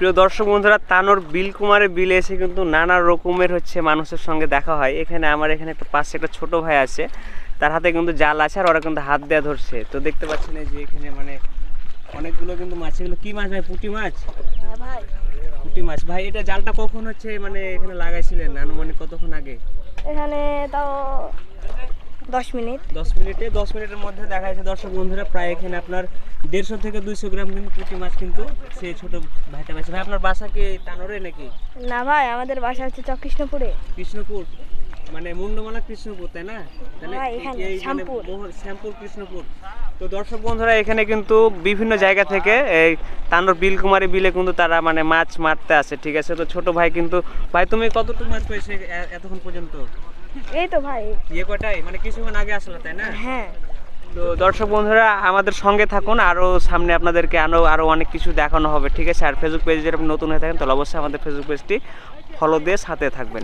প্রিয় দর্শক বন্ধুরা, তানোর বিলকুমারের বিলে এসে কিন্তু নানা রকমের মানুষের সঙ্গে দেখা হয়। এখানে আমার এখানে পাশে একটা ছোট ভাই আছে, তার হাতে কিন্তু জাল আছে আর ওরা কিন্তু হাত দেওয়া ধরছে। তো দেখতে পাচ্ছেন যে এখানে অনেকগুলো কিন্তু মাছ। এগুলো কি মাছ ভাই? পুঁটি মাছ? ভাই পুঁটি মাছ। ভাই এটা জালটা কখন এখানে লাগাইছিলেন? আনুমানিক কতক্ষণ আগে? এখানে তাও 10 মিনিট। 10 মিনিটের মধ্যে দেখা যাচ্ছে দর্শক বন্ধুরা, প্রায় এখানে আপনার 150 থেকে 200 গ্রাম কিন্তু পুঁটি মাছ কিন্তু সেই ছোট ভাইটা পাইছে। ভাই আপনার বাসা কি তানোরে নাকি? না ভাই, আমাদের বাসা হচ্ছে কৃষ্ণপুরে। কৃষ্ণপুর মুন্ডমালা কৃষ্ণপুর, তাই না? তাহলে হ্যাঁ, এখানে শ্যামপুর। শ্যামপুর কৃষ্ণপুর। তো দর্শক বন্ধুরা, এখানে কিন্তু বিভিন্ন জায়গা থেকে এই তানোর বিলকুমারী বিলে কিন্তু তারা মাছ মারতে আসে, ঠিক আছে? তো ছোট ভাই কিন্তু, ভাই তুমি কতটুকু মাছ পেয়েছে এতক্ষণ পর্যন্ত? এই তো ভাই, কটাই কিছুক্ষণ আগে আসলো, তাই না? হ্যাঁ। তো দর্শক বন্ধুরা, আমাদের সঙ্গে থাকুন, আরও সামনে আপনাদেরকে আরও অনেক কিছু দেখানো হবে, ঠিক আছে? আর ফেসবুক পেজে যদি আপনি নতুন হয়ে থাকেন তাহলে অবশ্যই আমাদের ফেসবুক পেজটি ফলো দিয়ে সাথে থাকবেন।